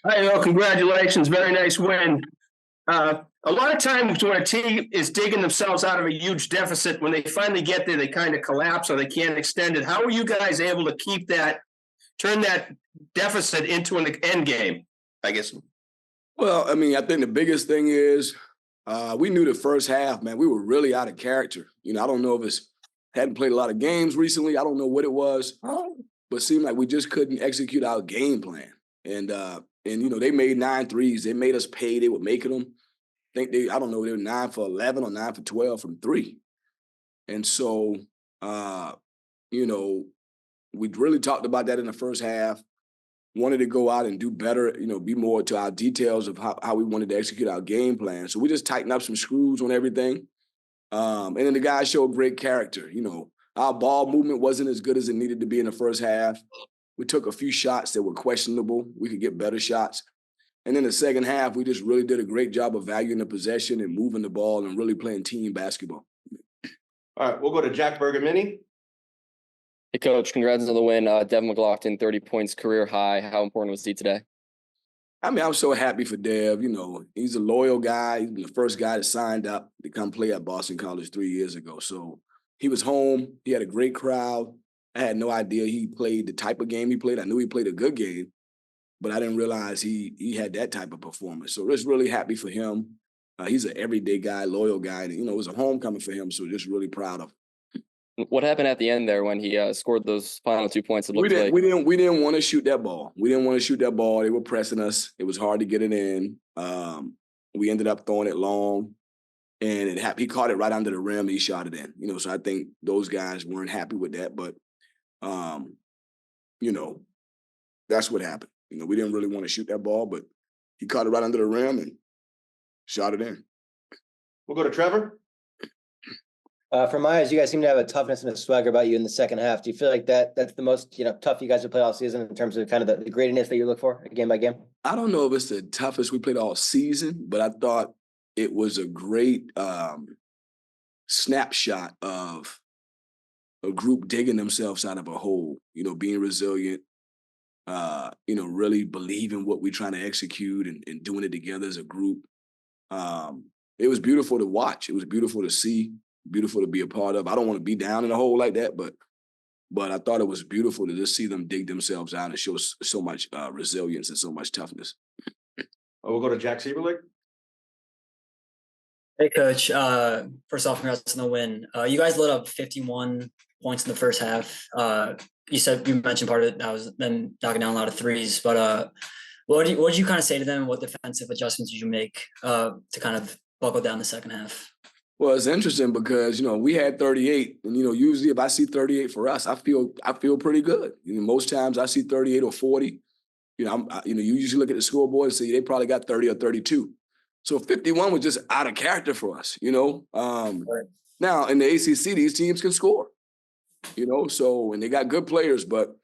Hi, Earl. Congratulations. Very nice win. A lot of times when a team is digging themselves out of a huge deficit, when they finally get there, they kind of collapse or they can't extend it. How are you guys able to turn that deficit into an end game, I guess? Well, I mean, I think the biggest thing is we knew the first half, man, we were really out of character. I don't know if it's hadn't played a lot of games recently. I don't know what it was, but it seemed like we just couldn't execute our game plan. And they made 9 threes. They made us pay. They were making them. I don't know, they were 9 for 11 or 9 for 12 from 3. And so, you know, we really talked about that in the first half. Wanted to go out and do better, be more to our details of how we wanted to execute our game plan. So we just tightened up some screws on everything. And then the guys showed great character. Our ball movement wasn't as good as it needed to be in the first half. We took a few shots that were questionable. We could get better shots. And in the second half, we just really did a great job of valuing the possession and moving the ball and really playing team basketball. All right, we'll go to Jack Bergamini. Hey, Coach, congrats on the win. Devin McLaughlin, 30 points, career high. How important was he today? I mean, I'm so happy for Dev. He's a loyal guy. He's the first guy that signed up to come play at Boston College 3 years ago. So he was home. He had a great crowd. I had no idea he played the type of game he played. I knew he played a good game, but I didn't realize he had that type of performance. So just really happy for him. He's an everyday guy, loyal guy. And, it was a homecoming for him, so just really proud of him. What happened at the end there when he scored those final 2 points? We didn't want to shoot that ball. We didn't want to shoot that ball. They were pressing us. It was hard to get it in. We ended up throwing it long, and he caught it right under the rim. And he shot it in. So I think those guys weren't happy with that, but that's what happened. We didn't really want to shoot that ball, but he caught it right under the rim and shot it in. We'll go to Trevor. From my eyes, you guys seem to have a toughness and a swagger about you in the second half. Do you feel like that's the most tough you guys have played all season in terms of kind of the grittiness that you look for game by game? I don't know if it's the toughest we played all season, but I thought it was a great snapshot of a group digging themselves out of a hole, being resilient, really believing what we're trying to execute and doing it together as a group. It was beautiful to watch. It was beautiful to see. Beautiful to be a part of. I don't want to be down in a hole like that, but I thought it was beautiful to just see them dig themselves out and show so much resilience and so much toughness. We'll go to Jack Sieberlich. Hey, Coach. First off, congrats on the win. You guys lit up 51 points in the first half. You mentioned part of it that was them knocking down a lot of threes, but what did you kind of say to them? What defensive adjustments did you make to kind of buckle down the second half? Well, it's interesting because, we had 38 and, usually if I see 38 for us, I feel pretty good. Most times I see 38 or 40, you usually look at the scoreboard and say they probably got 30 or 32. So 51 was just out of character for us, Right. Now in the ACC, these teams can score, and they got good players, but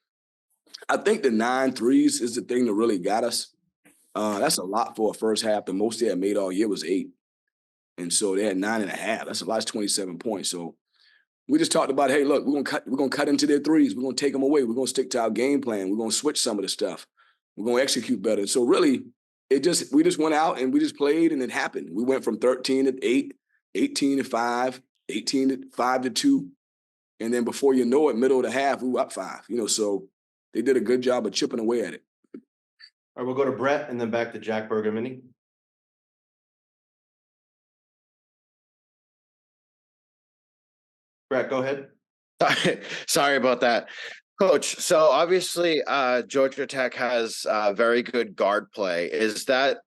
I think the 9 threes is the thing that really got us. That's a lot for a first half. The most they had made all year was 8. And so they had 9.5. That's a lot. It's 27 points. So we just talked about, hey, look, we're gonna cut into their threes. We're gonna take them away. We're gonna stick to our game plan. We're gonna switch some of the stuff. We're gonna execute better. So really, we just went out and we just played, and it happened. We went from 13 to 8, 18 to 5, 18 to 5 to 2, and then before you know it, middle of the half, we were up 5. So they did a good job of chipping away at it. All right, we'll go to Brett and then back to Jack Bergamini. Brett, go ahead. Sorry about that, Coach. So obviously, Georgia Tech has very good guard play. Is that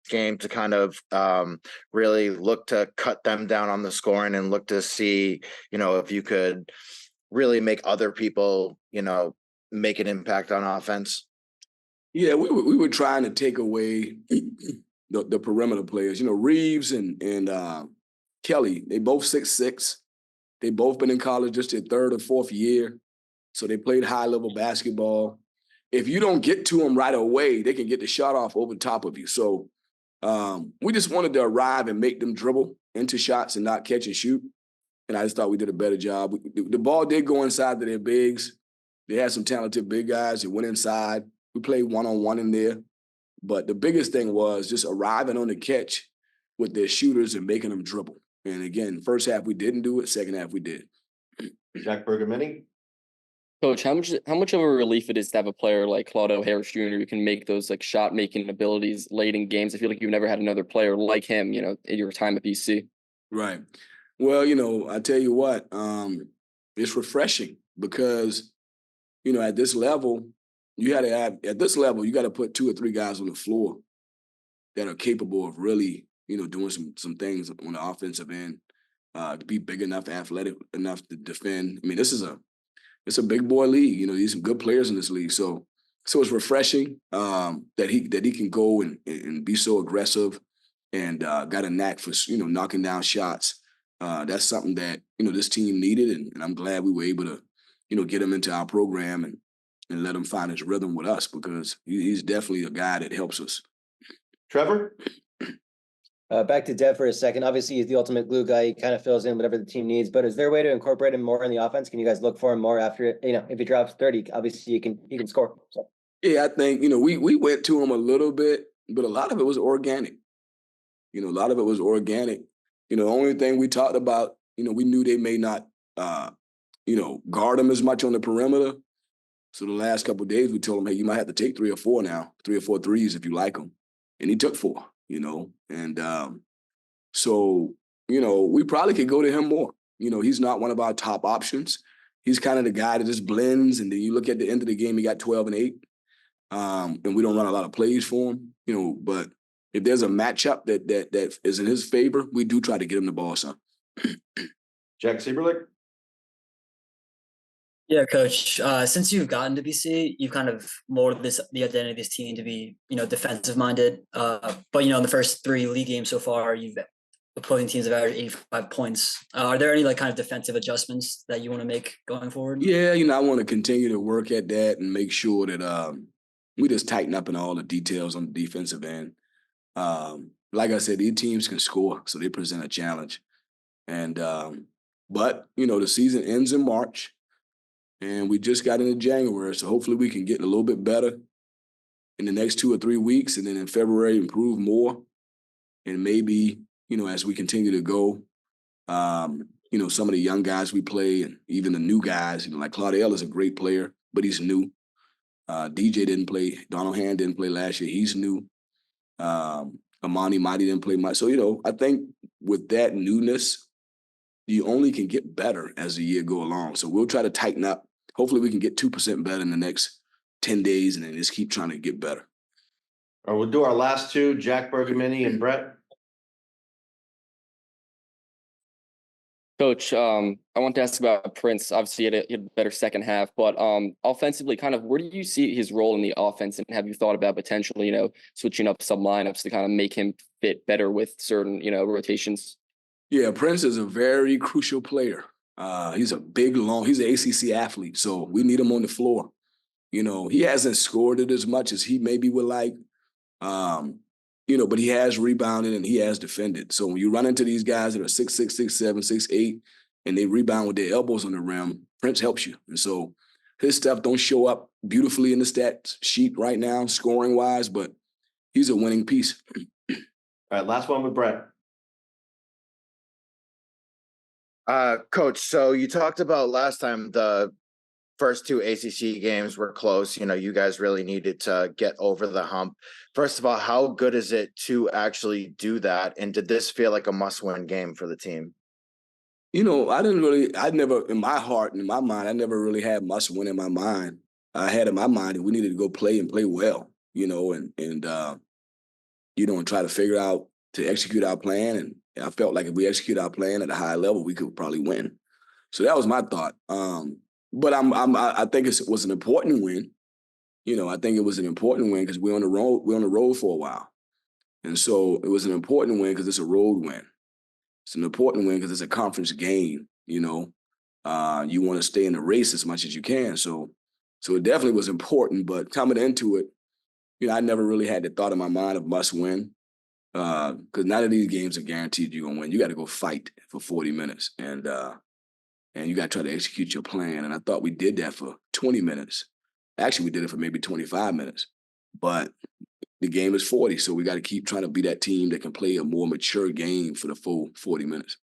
game to kind of really look to cut them down on the scoring and look to see, if you could really make other people, make an impact on offense? Yeah, we were trying to take away the perimeter players. Reeves and Kelly, they both 6'6". They both been in college just their 3rd or 4th year. So they played high-level basketball. If you don't get to them right away, they can get the shot off over top of you. So we just wanted to arrive and make them dribble into shots and not catch and shoot. And I just thought we did a better job. The ball did go inside to their bigs. They had some talented big guys that went inside. We played one-on-one in there. But the biggest thing was just arriving on the catch with their shooters and making them dribble. And again, first half we didn't do it. Second half we did. Jack Bergamini. Coach, how much of a relief it is to have a player like Claudio Harris Jr. who can make those like shot making abilities late in games? I feel like you've never had another player like him, in your time at BC. Right. Well, I tell you what, it's refreshing because, at this level, you got to put 2 or 3 guys on the floor that are capable of really, doing some things on the offensive end, to be big enough, athletic enough to defend. I mean, it's a big boy league. There's some good players in this league. So it's refreshing that he can go and be so aggressive and got a knack for, knocking down shots. That's something that, this team needed. And I'm glad we were able to, get him into our program and let him find his rhythm with us because he's definitely a guy that helps us. Trevor. Back to Dev for a second. Obviously, he's the ultimate glue guy. He kind of fills in whatever the team needs. But is there a way to incorporate him more in the offense? Can you guys look for him more after it? If he drops 30, obviously he can score. So. Yeah, I think we went to him a little bit, but a lot of it was organic. A lot of it was organic. The only thing we talked about, we knew they may not, guard him as much on the perimeter. So the last couple of days, we told him, hey, you might have to take 3 or 4 now, 3 or 4 threes if you like them. And he took 4, And so, we probably could go to him more. He's not one of our top options. He's kind of the guy that just blends. And then you look at the end of the game, he got 12 and 8. And we don't run a lot of plays for him, but if there's a matchup that is in his favor, we do try to get him the ball, son. Jack Sieberlich. Yeah, Coach. Since you've gotten to BC, you've kind of molded the identity of this team to be, defensive minded. But in the first 3 league games so far, opposing teams have averaged 85 points. Are there any kind of defensive adjustments that you want to make going forward? Yeah, I want to continue to work at that and make sure that we just tighten up in all the details on the defensive end. Like I said, these teams can score, so they present a challenge. And but the season ends in March. And we just got into January, so hopefully we can get a little bit better in the next 2 or 3 weeks, and then in February improve more. And maybe, as we continue to go, some of the young guys we play and even the new guys, like Claudio is a great player, but he's new. DJ didn't play. Donald Hand didn't play last year. He's new. Amani Mighty didn't play much. So, I think with that newness, you only can get better as the year go along. So we'll try to tighten up. Hopefully we can get 2% better in the next 10 days and then just keep trying to get better. Or we'll do our last 2, Jack Bergamini and Brett. Coach, I want to ask about Prince. Obviously, he had a better second half, but offensively, kind of where do you see his role in the offense, and have you thought about potentially, switching up some lineups to kind of make him fit better with certain, rotations? Yeah, Prince is a very crucial player. He's an ACC athlete, so we need him on the floor. He hasn't scored it as much as he maybe would like, but he has rebounded and he has defended. So when you run into these guys that are 6'6", 6'7", 6'8", and they rebound with their elbows on the rim, Prince helps you. And so his stuff don't show up beautifully in the stat sheet right now, scoring-wise, but he's a winning piece. All right, last one with Brett. Coach, so you talked about last time the first 2 ACC games were close. You guys really needed to get over the hump. First of all, how good is it to actually do that? And did this feel like a must-win game for the team? In my heart and in my mind, I never really had must-win in my mind. I had in my mind that we needed to go play and play well, and try to figure out to execute our plan. And I felt like if we execute our plan at a high level, we could probably win. So that was my thought. But I think it was an important win. I think it was an important win because we're on the road. We're on the road for a while, and so it was an important win because it's a road win. It's an important win because it's a conference game. You want to stay in the race as much as you can. So it definitely was important. But coming into it, I never really had the thought in my mind of must win. Because none of these games are guaranteed you're gonna win. You got to go fight for 40 minutes, and you got to try to execute your plan. And I thought we did that for 20 minutes, Actually, we did it for maybe 25 minutes. But the game is 40, so we got to keep trying to be that team that can play a more mature game for the full 40 minutes.